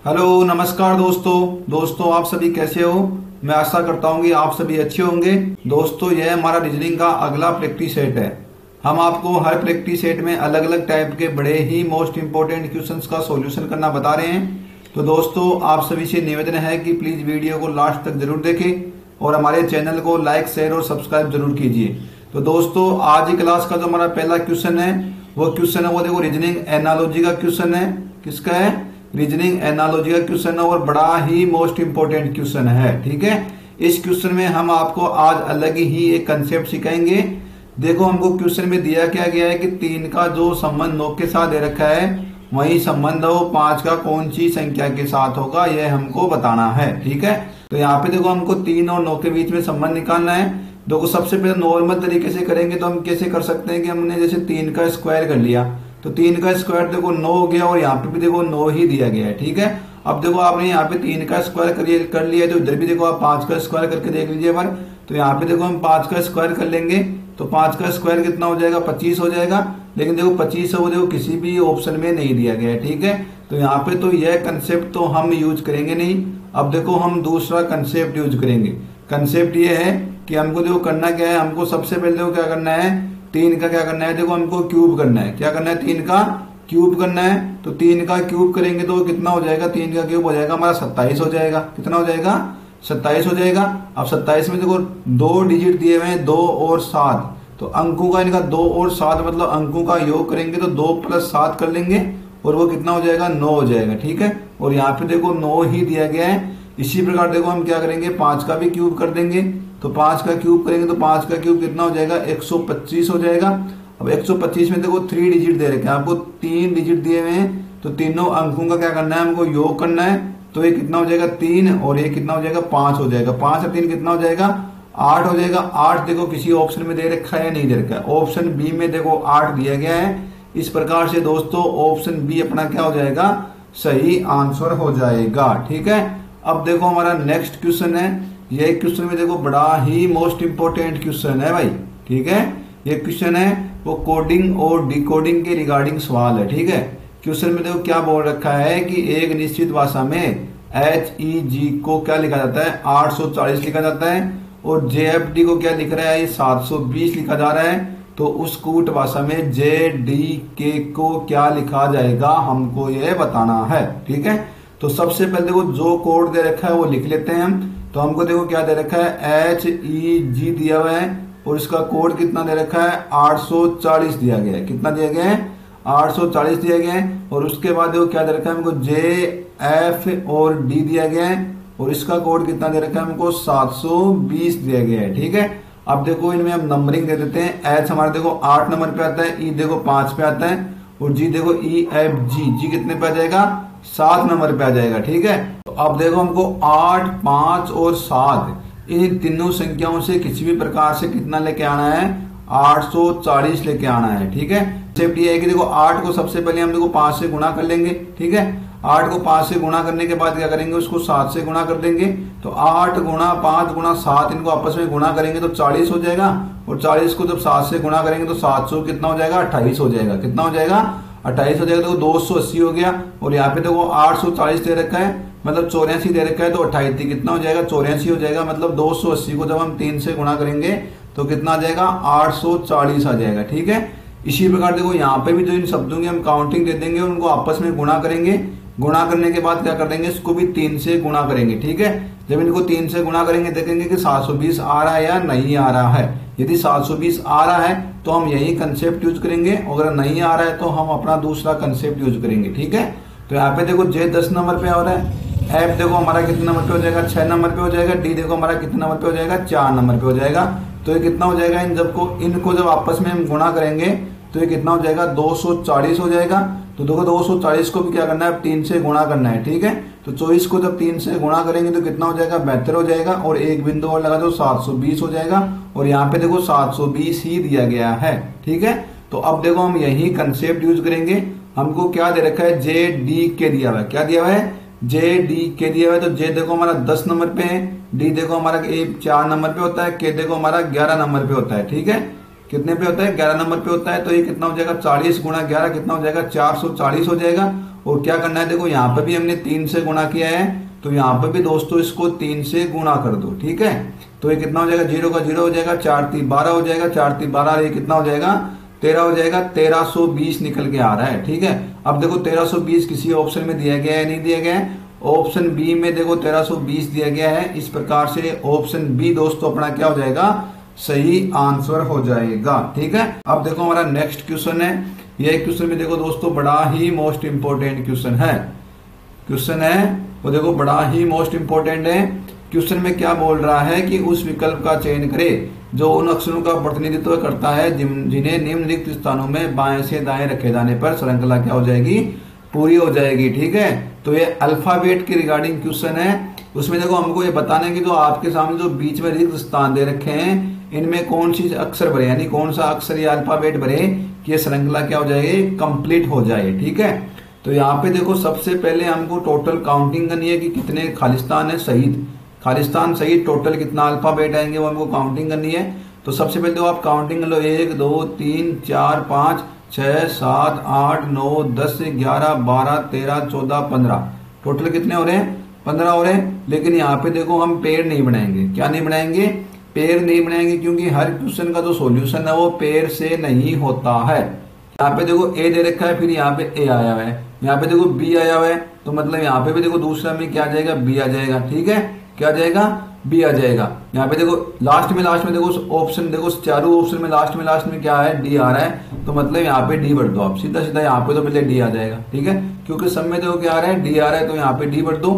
Hello नमस्कार दोस्तों आप सभी कैसे हो। मैं आशा करता हूँ कि आप सभी अच्छे होंगे। दोस्तों यह हमारा रीजनिंग का अगला प्रैक्टिस सेट है। हम आपको हर प्रैक्टिस सेट में अलग अलग टाइप के बड़े ही मोस्ट इंपोर्टेंट क्वेश्चंस का सॉल्यूशन करना बता रहे हैं। तो दोस्तों आप सभी से निवेदन है कि प्लीज वीडियो को लास्ट तक जरूर देखें और हमारे चैनल को लाइक शेयर और सब्सक्राइब जरूर कीजिए। तो दोस्तों आज की क्लास का जो हमारा पहला क्वेश्चन है वो देखो रीजनिंग एनालॉजी का क्वेश्चन है। किसका है? रीजनिंग एनालॉजी का क्वेश्चन है और बड़ा ही मोस्ट इंपोर्टेंट क्वेश्चन है। ठीक है, इस क्वेश्चन में हम आपको आज अलग ही एक कंसेप्ट सिखाएंगे। देखो हमको क्वेश्चन में दिया क्या गया है कि 3 का जो संबंध 9 के साथ दे रखा है वही संबंध वो 5 का कौन सी संख्या के साथ होगा, यह हमको बताना है। ठीक है, तो यहाँ पे देखो हमको 3 और 9 के बीच में संबंध निकालना है। देखो सबसे पहले नॉर्मल तरीके से करेंगे तो हम कैसे कर सकते हैं कि हमने जैसे 3 का स्क्वायर कर लिया तो 3 का स्क्वायर देखो 9 हो गया और यहाँ पे भी देखो 9 ही दिया गया है। ठीक है, अब देखो आपने यहाँ पे 3 का स्क्वायर कर लिया है तो इधर भी देखो आप 5 का स्क्वायर करके देख लीजिए बार। तो यहाँ पे देखो हम 5 का स्क्वायर कर लेंगे तो 5 का स्क्वायर कितना हो जाएगा? 25 हो जाएगा। लेकिन देखो 25 वो देखो किसी भी ऑप्शन में नहीं दिया गया है। ठीक है, तो यहाँ पे तो यह कंसेप्ट तो हम यूज करेंगे नहीं। अब देखो हम दूसरा कंसेप्ट यूज करेंगे। कंसेप्ट ये है कि हमको देखो करना क्या है, हमको सबसे पहले देखो क्या करना है, 3 का क्या करना है, देखो हमको क्यूब करना है। क्या करना है? 3 का क्यूब करना है। तो 3 का क्यूब करेंगे तो कितना हो जाएगा? 3 का क्यूब हो जाएगा हमारा 27 हो जाएगा। कितना हो जाएगा? 27 हो जाएगा। अब 27 में देखो 2 डिजिट दिए हुए हैं, 2 और 7। तो अंकों का इनका 2 और 7 मतलब अंकों का योग करेंगे तो 2 + 7 कर लेंगे और वो कितना हो जाएगा? 9 हो जाएगा। ठीक है, और यहाँ पे देखो 9 ही दिया गया है। इसी प्रकार देखो हम क्या करेंगे, 5 का भी क्यूब कर देंगे। तो 5 का क्यूब करेंगे तो 5 का क्यूब कितना हो जाएगा? 125 हो जाएगा। अब 125 में देखो 3 डिजिट दे रखे हैं आपको, 3 डिजिट दिए हुए हैं तो तीनों अंकों का क्या करना है, हमको योग करना है। तो ये कितना हो जाएगा? 3 और ये कितना हो जाएगा? 5 हो जाएगा। 5 और 3 कितना हो जाएगा? 8 हो जाएगा। 8 देखो किसी ऑप्शन में दे रखा है या नहीं दे रखा है? ऑप्शन बी में देखो 8 दिया गया है। इस प्रकार से दोस्तों ऑप्शन बी अपना क्या हो जाएगा? सही आंसर हो जाएगा। ठीक है, अब देखो हमारा नेक्स्ट क्वेश्चन है। ये क्वेश्चन में देखो बड़ा ही मोस्ट इंपोर्टेंट क्वेश्चन है भाई। ठीक है, ये क्वेश्चन है वो कोडिंग और डिकोडिंग के रिगार्डिंग सवाल है। ठीक है, क्वेश्चन में देखो क्या बोल रखा है कि एक निश्चित भाषा में HEG को क्या लिखा जाता है? 840 लिखा जाता है और JFD को क्या लिख रहा है? ये 720 लिखा जा रहा है। तो उस कूट भाषा में JDK को क्या लिखा जाएगा, हमको यह बताना है। ठीक है, तो सबसे पहले देखो जो कोड दे रखा है वो लिख लेते हैं हम। तो हमको देखो क्या दे रखा है, HEG दिया हुआ है और इसका कोड कितना दे रखा है? 840 दिया गया है। कितना दिया गया है? 840 दिया गया है। और उसके बाद देखो क्या दे रखा है हमको, JF और D दिया गया है और इसका कोड कितना दे रखा है हमको? 720 दिया गया है। ठीक है, अब देखो इनमें हम नंबरिंग दे देते हैं। H हमारे देखो 8 नंबर पे आता है, E देखो 5 पे आता है और G देखो EFG कितने पे आ जाएगा? 7 नंबर पे आ जाएगा। ठीक है, तो अब देखो हमको 8, 5 और 7 इन तीनों संख्याओं से किसी भी प्रकार से कितना लेके आना है? 840 लेके आना है। ठीक है, कंसेप्ट ये है कि देखो 8 को सबसे पहले हम देखो 5 से गुणा कर लेंगे। ठीक है, 8 को 5 से गुणा करने के बाद क्या करेंगे, उसको 7 से गुणा कर देंगे। तो 8 गुणा 5 गुणा 7 इनको आपस में गुणा करेंगे तो 40 हो जाएगा और 40 को जब 7 से गुणा करेंगे तो 700 कितना हो जाएगा? 28 हो जाएगा। कितना हो जाएगा? 28 हो जाएगा। तो 280 हो गया और यहाँ पे देखो 840 दे रखा है मतलब 84 दे रखा है तो 28 कितना हो जाएगा? 84 हो जाएगा। मतलब 280 को जब हम 3 से गुणा करेंगे तो कितना आ जाएगा? 840 आ जाएगा। ठीक है, इसी प्रकार देखो यहाँ पे भी जो इन शब्दों की हम काउंटिंग दे देंगे उनको आपस में गुणा करेंगे। गुणा करने के बाद क्या कर देंगे, इसको भी 3 से गुणा करेंगे। ठीक है, जब इनको 3 से गुणा करेंगे देखेंगे कि 720 आ रहा है या नहीं आ रहा है। यदि 720 आ रहा है तो हम यही कंसेप्ट यूज करेंगे, अगर नहीं आ रहा है तो हम अपना दूसरा कंसेप्ट यूज करेंगे। ठीक है, तो यहाँ पे देखो J 10 नंबर पे आ रहा है, F देखो हमारा कितने नंबर पे हो जाएगा? 6 नंबर पे हो जाएगा। D देखो हमारा कितने नंबर पे हो जाएगा? 4 नंबर पे हो जाएगा। तो ये कितना हो जाएगा? इनको जब आपस में हम गुणा करेंगे तो ये कितना हो जाएगा? 240 हो जाएगा। तो देखो 240 को भी क्या करना है? 3 से गुणा करना है। ठीक है, तो 24 को जब 3 से गुणा करेंगे तो कितना हो जाएगा? 72 हो जाएगा और एक बिंदु और लगा दो 720 हो जाएगा और यहाँ पे देखो 720 ही दिया गया है। ठीक है, तो अब देखो हम यही कंसेप्ट यूज करेंगे। हमको क्या दे रखा है? JDK दिया हुआ है। क्या दिया हुआ है? JDK दिया हुआ है। तो J देखो हमारा 10 नंबर पे है, D देखो हमारा 4 नंबर पे होता है, K देखो हमारा 11 नंबर पे होता है। ठीक है, कितने पे होता है? 11 नंबर पे होता है। तो ये कितना हो जाएगा? 40 गुणा 11 कितना हो जाएगा? 440 हो जाएगा। और क्या करना है, देखो यहाँ पे भी हमने 3 से गुणा किया है, तो यहाँ पे भी दोस्तों इसको 3 से गुणा कर दो। ठीक है, तो ये कितना हो जाएगा, 0 का 0 हो जाएगा, 4 3 12 हो जाएगा, 4 3 12, ये कितना हो जाएगा 13 हो जाएगा, 1320 निकल के आ रहा है। ठीक है, अब देखो 1320 किसी ऑप्शन में दिया गया है, नहीं दिया गया है, ऑप्शन बी में देखो 1320 दिया गया है। इस प्रकार से ऑप्शन बी दोस्तों अपना क्या हो जाएगा, सही आंसर हो जाएगा। ठीक है, अब देखो हमारा नेक्स्ट क्वेश्चन है, ये क्वेश्चन में देखो दोस्तों बड़ा ही मोस्ट इंपोर्टेंट क्वेश्चन है वो देखो बड़ा ही मोस्ट इंपोर्टेंट है। क्वेश्चन में क्या बोल रहा है कि उस विकल्प का चयन करे जो उन अक्षरों का प्रतिनिधित्व करता है जिन्हें निम्नलिखित स्थानों में बाएं से दाएं रखे जाने पर श्रृंखला क्या हो जाएगी, पूरी हो जाएगी। ठीक है, तो ये अल्फाबेट के रिगार्डिंग क्वेश्चन है। उसमें देखो हमको ये बताना है कि जो आपके सामने जो बीच में रिक्त स्थान दे रखे हैं इनमें कौन सी अक्षर भरे, यानी कौन सा अक्षर या अल्फाबेट भरे कि ये श्रृंखला क्या हो जाएगी, कंप्लीट हो जाए। ठीक है, तो यहाँ पे देखो सबसे पहले हमको टोटल काउंटिंग करनी है कि कितने खालिस्तान है शहीद, खालिस्तान शहीद टोटल कितना अल्फाबेट आएंगे वो हमको काउंटिंग करनी है। तो सबसे पहले तो आप काउंटिंग कर लो, 1 2 3 4 5 6 7 8 9 10 11 12 13 14 15, टोटल कितने हो रहे हैं, 15 हो रहे हैं। लेकिन यहाँ पे देखो हम पेड़ नहीं बनाएंगे, क्या नहीं बनाएंगे, पेड़ नहीं बनाएंगे, क्योंकि हर क्वेश्चन का जो सॉल्यूशन है वो पेड़ से नहीं होता है। यहाँ पे देखो ए दे रखा है, फिर यहाँ पे ए आया हुआ है, यहाँ पे देखो बी आया हुआ है, तो मतलब यहाँ पे भी देखो दूसरा में क्या आ जाएगा, बी आ जाएगा। ठीक है, क्या आ जाएगा, बी आ जाएगा। यहाँ पे देखो लास्ट में देखो ऑप्शन, देखो चारों ऑप्शन में लास्ट में क्या है, डी आ रहा है, तो मतलब यहाँ पे डी भर दो आप, सीधा सीधा यहाँ पे तो पहले डी आ जाएगा। ठीक है, क्योंकि सब में देखो क्या आ रहा है, डी आ रहा है, तो यहाँ पे डी भर दो।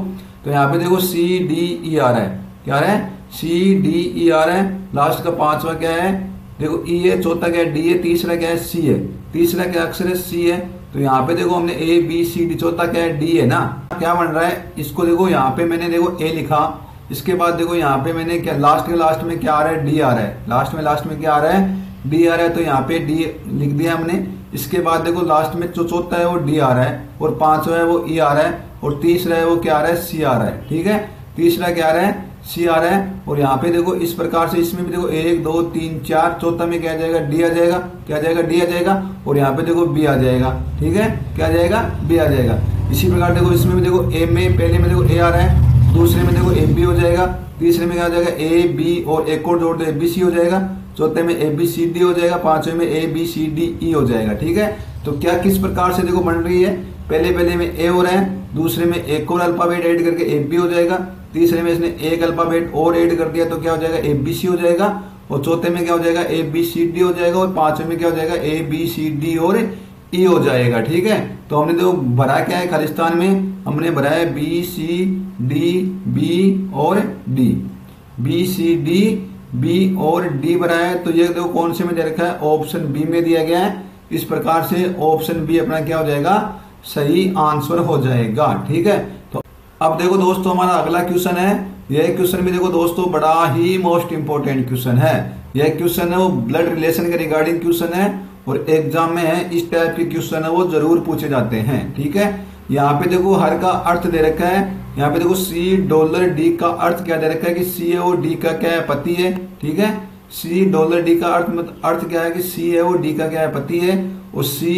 तो यहाँ पे देखो सी डी ई आ रहा है, क्या आ रहा है, सी डी ई आ रहा है। लास्ट का पांचवा क्या है, देखो ई है, चौथा क्या है, डी है, तीसरा क्या है, सी है, तीसरा क्या अक्षर है, सी है। तो यहाँ पे देखो हमने ए बी सी डी, चौथा क्या है, डी है ना। क्या बन रहा है, इसको देखो यहाँ पे मैंने देखो ए लिखा, इसके बाद देखो यहाँ पे मैंने क्या लास्ट में क्या आ रहा है, डी आ रहा है, लास्ट में क्या आ रहा है, डी आ रहा है, तो यहाँ पे डी लिख दिया हमने। इसके बाद देखो लास्ट में जो चौथा है वो डी आ रहा है, और पांचवा है वो ई आ रहा है, और तीसरा है वो क्या आ रहा है, सी आ रहा है। ठीक है, तीसरा क्या आ रहा है, सी आ रहा है। और यहाँ पे देखो इस प्रकार से इसमें भी देखो 1 2 3 4, चौथा में क्या आ जाएगा, डी आ जाएगा, क्या आ जाएगा, डी आ जाएगा। और यहाँ पे देखो बी आ जाएगा। ठीक है, क्या आ जाएगा, बी आ जाएगा। इसी प्रकार देखो इसमें भी देखो ए में पहले में देखो ए आ रहा है, दूसरे में देखो ए बी हो जाएगा, तीसरे में क्या हो जाएगा, ए बी और एक और जोड़ दो, ए बी सी हो जाएगा, चौथे में ए बी सी डी हो जाएगा, पांचवे में A B C D E हो जाएगा। ठीक है, तो क्या किस प्रकार से देखो बन रही है, पहले में ए हो रहा है, दूसरे में एक और अल्फाबेट ऐड करके ए बी हो जाएगा, तीसरे में इसने एक अल्फाबेट और ऐड कर दिया तो क्या हो जाएगा, ए बी सी हो जाएगा, और चौथे में क्या हो जाएगा, ए बी सी डी हो जाएगा, और पांचवे में क्या हो जाएगा, ए बी सी डी और ई हो जाएगा। ठीक है, तो हमने देखो भरा क्या है, खालिस्तान में हमने भरा है बी सी डी बी और D, B C D B और डी भरा है। तो ये देखो कौन से में दे रखा है, ऑप्शन बी में दिया गया है। इस प्रकार से ऑप्शन बी अपना क्या हो जाएगा, सही आंसर हो जाएगा। ठीक है, तो अब देखो दोस्तों हमारा अगला क्वेश्चन है। यह क्वेश्चन भी देखो दोस्तों बड़ा ही मोस्ट इंपोर्टेंट क्वेश्चन है। यह क्वेश्चन है वो ब्लड रिलेशन के रिगार्डिंग क्वेश्चन है, और एग्जाम में है इस टाइप के क्वेश्चन है वो जरूर पूछे जाते हैं। ठीक है, यहाँ पे देखो हर का अर्थ दे रखा है। यहाँ पे देखो सी डॉलर डी का अर्थ क्या दे रखा है कि सी है वो डी का क्या है, पति है। ठीक है, सी डॉलर डी का अर्थ क्या है कि सी है वो डी का क्या है, पति है। और सी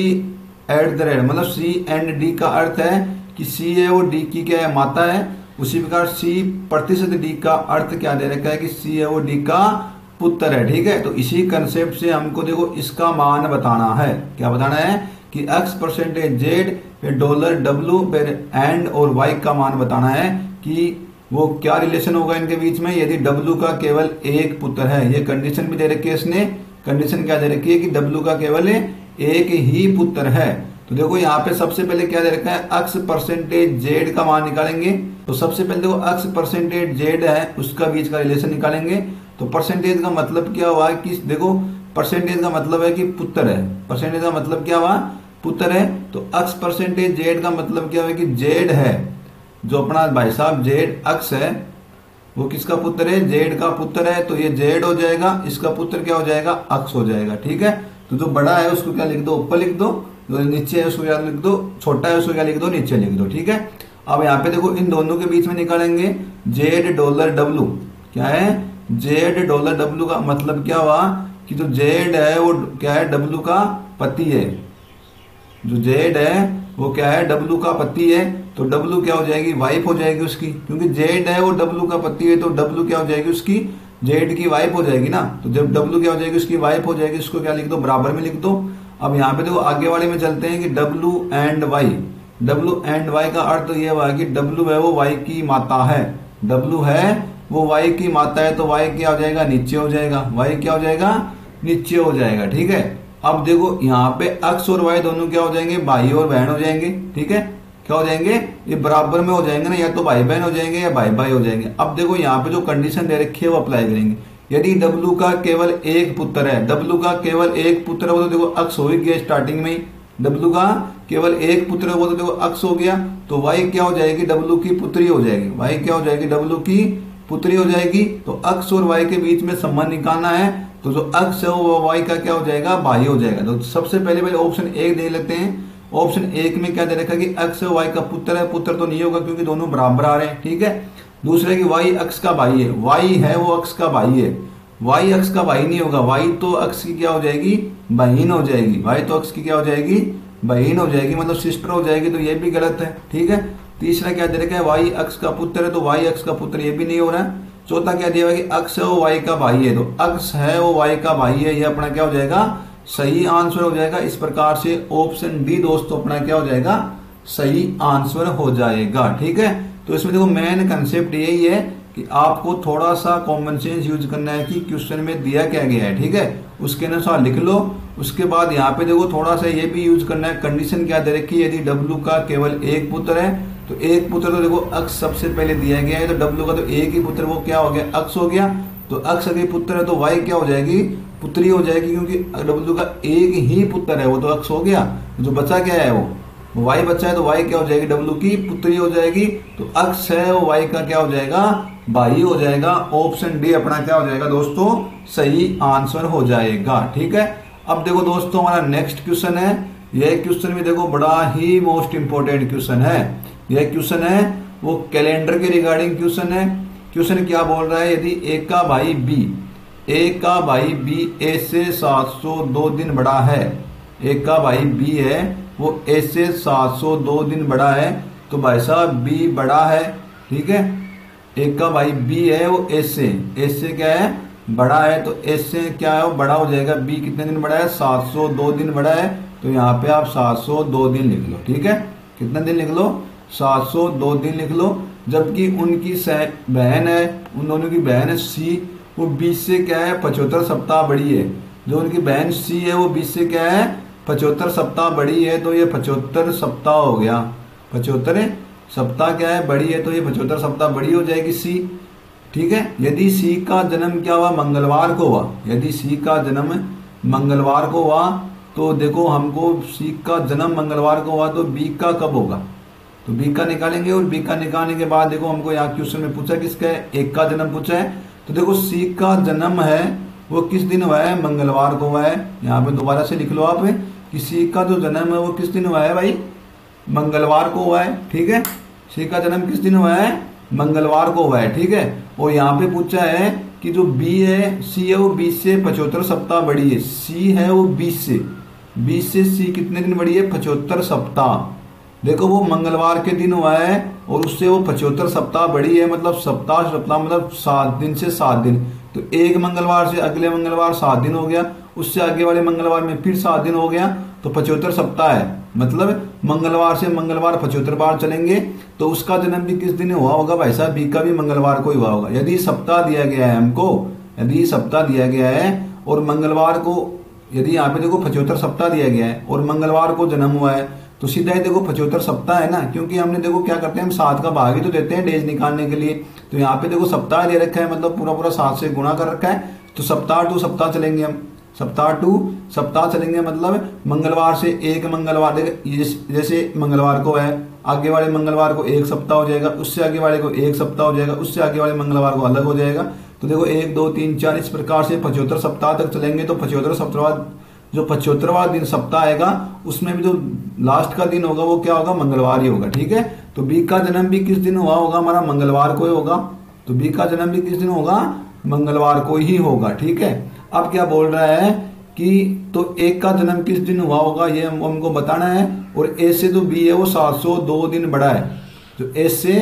एट द रेट मतलब सी एंड डी का अर्थ है कि सी है वो डी की क्या है, माता है। उसी प्रकार सी प्रतिशत डी का अर्थ क्या दे रखा है कि सी है वो डी का पुत्र है। ठीक है, तो इसी कंसेप्ट से हमको देखो इसका मान बताना है। क्या बताना है कि x percentage Z dollar W and और y का मान बताना है कि वो क्या रिलेशन होगा इनके बीच में यदि w का केवल एक पुत्र है। ये कंडीशन भी दे रखी है इसने, कंडीशन क्या दे रखी है कि w का केवल एक ही पुत्र है। तो देखो यहाँ पे सबसे पहले क्या दे रखा है, x परसेंटेज जेड का मान निकालेंगे। तो सबसे पहले देखो x परसेंटेज जेड है उसका बीच का रिलेशन निकालेंगे। तो परसेंटेज का मतलब क्या हुआ कि देखो परसेंटेज का मतलब है कि पुत्र है, परसेंटेज का मतलब क्या हुआ, पुत्र है। तो x परसेंटेज जेड का मतलब क्या हुआ कि जेड है, जो अपना भाई साहब जेड x है वो किसका पुत्र है, जेड का पुत्र है। तो ये जेड हो जाएगा, इसका पुत्र क्या हो जाएगा, x हो जाएगा। ठीक है, तो जो बड़ा है उसको क्या लिख दो, ऊपर लिख दो, जो नीचे है उसको क्या लिख दो, छोटा है उसको क्या लिख दो, नीचे लिख दो। ठीक है, अब यहाँ पे देखो इन दोनों के बीच में निकालेंगे जेड डॉलर डब्ल्यू। क्या है, जेड डॉलर डब्ल्यू का मतलब क्या हुआ कि जो जेड है वो क्या है, डब्ल्यू का पति है। जो जेड है वो क्या है, डब्लू का पति है, तो डब्लू क्या हो जाएगी, वाइफ हो जाएगी उसकी, क्योंकि जेड है वो डब्लू का पति है, तो डब्लू क्या हो जाएगी उसकी, जेड की वाइफ हो जाएगी ना। तो जब डब्लू क्या हो जाएगी, उसकी वाइफ हो जाएगी, उसको क्या लिख दो, बराबर में लिख दो। अब यहाँ पे देखो आगे वाले में चलते हैं कि W and Y. W and Y का अर्थ ये हुआ कि डब्लू है वो वाई की माता है, डब्लू है वो वाई की माता है, तो वाई क्या हो जाएगा, नीचे हो जाएगा, वाई क्या हो जाएगा, नीचे हो जाएगा। ठीक है, अब देखो यहाँ पे एक्स और वाई दोनों क्या हो जाएंगे, भाई और बहन हो जाएंगे। ठीक है, क्या हो जाएंगे, ये बराबर में हो जाएंगे ना, या तो भाई बहन हो जाएंगे या भाई भाई हो जाएंगे। अब देखो यहाँ पे जो कंडीशन दे रखी है वो अप्लाई करेंगे। यदि डब्लू का केवल एक पुत्र है, डब्लू का केवल एक पुत्र है, वो तो देखो अक्स हो ही गया स्टार्टिंग में ही, डब्लू का केवल एक पुत्र है वो तो देखो अक्स हो गया, तो वाई क्या हो जाएगी, डब्लू की पुत्री हो जाएगी, वाई क्या हो जाएगी, डब्लू की पुत्री हो जाएगी। तो अक्स और वाई के बीच में संबंध निकालना है, तो जो अक्स है वो वाई का क्या हो जाएगा, भाई हो जाएगा। तो सबसे पहले ऑप्शन एक दे लेते हैं। ऑप्शन एक में क्या दे रखा है कि अक्स वाई का पुत्र है, पुत्र तो नहीं होगा क्योंकि दोनों बराबर आ रहे हैं। ठीक है, दूसरे की वाई अक्स का भाई है, वाई है वो अक्स का भाई है, वाई अक्स का भाई नहीं होगा, वाई तो अक्स की क्या हो जाएगी, बहन हो जाएगी, वाई तो अक्स की क्या हो जाएगी, बहन हो जाएगी, मतलब सिस्टर हो जाएगी, तो ये भी गलत है। ठीक है, तीसरा क्या दे रखा है, वाई अक्स का पुत्र है, तो वाई अक्स का पुत्र ये भी नहीं हो रहा है। चौथा क्या दिया हुआ है कि अक्स है वो वाई का भाई है, तो अक्स है वो वाई का भाई है, ये अपना क्या हो जाएगा, सही आंसर हो जाएगा। इस प्रकार से ऑप्शन डी दोस्तों अपना क्या हो जाएगा, सही आंसर हो जाएगा। ठीक है, तो इसमें देखो मेन कंसेप्ट यही है कि आपको थोड़ा सा कॉमन सेंस यूज करना है कि क्वेश्चन में दिया क्या गया है। ठीक है, उसके अनुसार लिख लो। उसके बाद यहाँ पे देखो थोड़ा सा ये भी यूज करना है, कंडीशन क्या दे रखी है, यदि डब्लू का केवल एक पुत्र है, तो एक पुत्र तो देखो अक्स सबसे पहले दिया गया है, तो डब्लू का तो एक ही पुत्र, वो क्या हो गया, अक्स हो गया। तो अक्स अगर पुत्र है तो वाई क्या हो जाएगी, पुत्री हो जाएगी, क्योंकि डब्लू का एक ही पुत्र है, वो तो अक्स हो गया। जो बचा क्या है वो वाई बचा है, तो वाई क्या हो जाएगी, डब्लू की पुत्री हो जाएगी। तो अक्स है वो वाई का क्या हो जाएगा, भाई हो जाएगा। ऑप्शन डी अपना क्या हो जाएगा दोस्तों, सही आंसर हो जाएगा। ठीक है, अब देखो दोस्तों हमारा नेक्स्ट क्वेश्चन है। यह क्वेश्चन भी देखो बड़ा ही मोस्ट इंपोर्टेंट क्वेश्चन है। यह क्वेश्चन है वो कैलेंडर के रिगार्डिंग क्वेश्चन है। क्वेश्चन क्या बोल रहा है, यदि ए का भाई बी, ए का भाई बी ए से 702 दिन बड़ा है, ए का भाई बी है वो ए से 702 दिन बड़ा है, तो भाई साहब बी बड़ा है। ठीक है, ए का भाई बी है वो ए से क्या है, बड़ा है, तो ए से क्या है वो बड़ा हो जाएगा। बी कितने दिन बड़ा है, 702 दिन बड़ा है, तो यहाँ पे आप 702 दिन लिख लो। ठीक है, कितना दिन लिख लो, 702 दिन लिख लो। जबकि उनकी बहन है, उन दोनों की बहन है सी, वो 20 से क्या है 75 सप्ताह बड़ी है। जो उनकी बहन सी है वो 20 से क्या है 75 सप्ताह बड़ी है, तो ये 75 सप्ताह हो गया। 75 सप्ताह क्या है, बड़ी है, तो ये 75 सप्ताह बड़ी हो जाएगी सी। ठीक है, यदि सी का जन्म क्या हुआ, मंगलवार को हुआ, यदि सी का जन्म मंगलवार को हुआ, तो देखो हमको सी का जन्म मंगलवार को हुआ, तो बी का कब होगा, तो बी का निकालेंगे। और बी का निकालने के बाद देखो हमको यहाँ क्वेश्चन में पूछा किसका है, एक का जन्म पूछा है, तो देखो सी का जन्म है वो किस दिन हुआ है, मंगलवार को हुआ है। यहाँ पे दोबारा से लिख लो आप कि सी का जो जन्म है वो किस दिन हुआ है भाई, मंगलवार को हुआ है। ठीक है, सी का जन्म किस दिन हुआ है, मंगलवार को हुआ है। ठीक है, और यहाँ पे पूछा है कि जो बी है, सी है वो 20 से 75 सप्ताह बड़ी है, सी है वो 20 से सी कितने दिन बड़ी है, 75 सप्ताह। देखो वो मंगलवार के दिन हुआ है और उससे वो 75 सप्ताह बड़ी है, मतलब सप्ताह मतलब 7 दिन से 7 दिन, तो एक मंगलवार से अगले मंगलवार 7 दिन हो गया, उससे आगे वाले मंगलवार में फिर 7 दिन हो गया, तो 75 सप्ताह है। मतलब मंगलवार से मंगलवार 75 बार चलेंगे, तो उसका जन्म भी किस दिन हुआ होगा भाई साहब, बी का भी मंगलवार को ही हुआ होगा। यदि सप्ताह दिया गया है हमको, यदि सप्ताह दिया गया है और मंगलवार को, यदि यहाँ पे देखो 75 सप्ताह दिया गया है और मंगलवार को जन्म हुआ है, तो सीधा ही देखो 75 सप्ताह है ना, क्योंकि हमने देखो क्या करते हैं, हम 7 का भाग ही तो देते हैं डेज निकालने के लिए। तो यहाँ पे देखो सप्ताह दे रखा है, मतलब पूरा पूरा 7 से गुणा कर रखा है, तो सप्ताह टू सप्ताह चलेंगे हम, सप्ताह टू सप्ताह चलेंगे, मतलब मंगलवार से एक मंगलवार, जैसे मंगलवार को है, आगे वाले मंगलवार को एक सप्ताह हो जाएगा, उससे आगे वाले को एक सप्ताह हो जाएगा, उससे आगे वाले मंगलवार को अलग हो जाएगा। तो देखो 1 2 3 4 इस प्रकार से 75 सप्ताह तक चलेंगे। तो 75 सप्ताह, जो 75वां दिन सप्ताह आएगा उसमें भी जो लास्ट का दिन होगा वो क्या होगा, मंगलवार ही होगा। ठीक है, तो बी का जन्म भी किस दिन हुआ होगा, हमारा मंगलवार को ही होगा। तो बी का जन्म भी किस दिन होगा, मंगलवार को ही होगा। ठीक है, अब क्या बोल रहा है कि तो एक का जन्म किस दिन हुआ होगा ये हमको बताना है। और ए से जो बी है वो 702 दिन बड़ा है। जो ए से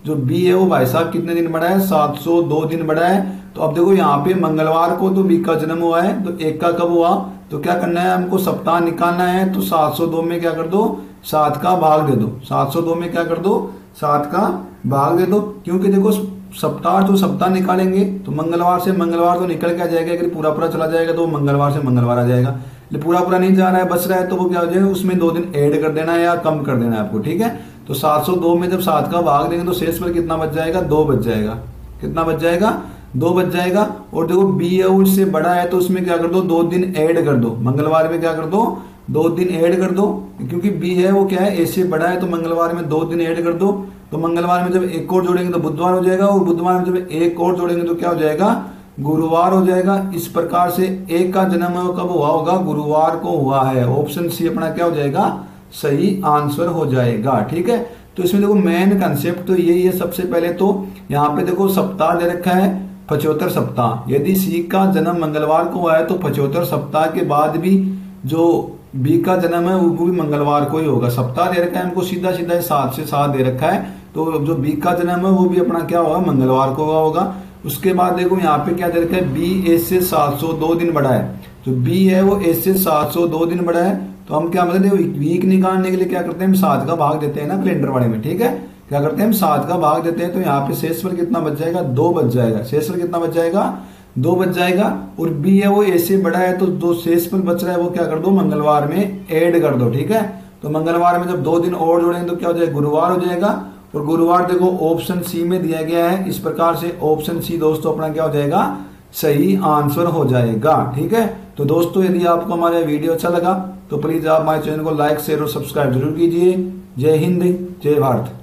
जो बी है वो भाई साहब कितने दिन बड़ा है, 702 दिन बड़ा है। तो अब देखो यहाँ पे मंगलवार को तो बी का जन्म हुआ है, तो एक का कब हुआ, तो क्या करना है हमको सप्ताह निकालना है। तो 702 में क्या कर दो, 7 का भाग दे दो। 702 में क्या कर दो, 7 का भाग दे दो। क्योंकि देखो सप्ताह तो सप्ताह निकालेंगे तो मंगलवार से मंगलवार तो निकल के आ जाएगा, अगर पूरा पूरा चला जाएगा तो मंगलवार से मंगलवार आ जाएगा। लेकिन पूरा पूरा नहीं जा रहा है, बच रहा है, तो वो क्या हो जाएगा, उसमें 2 दिन ऐड कर देना है या कम कर देना है आपको, ठीक है। तो 702 में जब 7 का भाग देंगे तो शेषफल कितना बच जाएगा, 2 बच जाएगा। कितना बच जाएगा, 2 बच जाएगा। और देखो बी है वो इससे बड़ा है तो उसमें क्या कर दो, 2 दिन ऐड कर दो। मंगलवार में क्या कर दो, 2 दिन ऐड कर दो, क्योंकि बी है वो क्या है, ए से बड़ा है, तो मंगलवार में 2 दिन ऐड कर दो। तो मंगलवार में जब एक और जोड़ेंगे तो बुधवार हो जाएगा, और बुधवार में जब एक और जोड़ेंगे तो क्या हो जाएगा, गुरुवार हो जाएगा। इस प्रकार से एक का जन्म कब हुआ होगा, गुरुवार को हुआ है। ऑप्शन सी अपना क्या हो जाएगा, सही आंसर हो जाएगा, ठीक है। तो इसमें देखो मेन कंसेप्ट तो यही है। सबसे पहले तो यहाँ पे देखो सप्ताह दे रखा है 75 सप्ताह। यदि सी का जन्म मंगलवार को हुआ है तो 75 सप्ताह के बाद भी जो बी का जन्म है वो भी मंगलवार को ही होगा। सप्ताह दे रखा है हमको सीधा सीधा 7 से 7 दे रखा है, तो जो बी का जन्म है वो भी अपना क्या होगा, मंगलवार को होगा। उसके बाद देखो यहाँ पे क्या दे रखा है, बी ए से 702 दिन बड़ा है। जो बी है वो ए से 702 दिन बड़ा है। तो हम क्या मतलब वीक निकालने के लिए क्या करते हैं, हम 7 का भाग देते हैं ना कैलेंडर वाले में, ठीक है। क्या करते हैं, हम 7 का भाग देते हैं। तो यहाँ पे शेषफल कितना बच जाएगा, 2 बच जाएगा। शेषफल कितना बच जाएगा, 2 बच जाएगा। और बी है वो ए से बड़ा है, तो जो शेषफल बच रहा है वो क्या कर दो, मंगलवार में ऐड कर दो, ठीक है। तो मंगलवार में जब 2 दिन और जोड़ेंगे तो क्या हो जाएगा, गुरुवार हो जाएगा। और गुरुवार देखो ऑप्शन सी में दिया गया है। इस प्रकार से ऑप्शन सी दोस्तों अपना क्या हो जाएगा, सही आंसर हो जाएगा, ठीक है। तो दोस्तों यदि आपको हमारा वीडियो अच्छा लगा तो प्लीज आप हमारे चैनल को लाइक शेयर और सब्सक्राइब जरूर कीजिए। जय हिंद, जय भारत।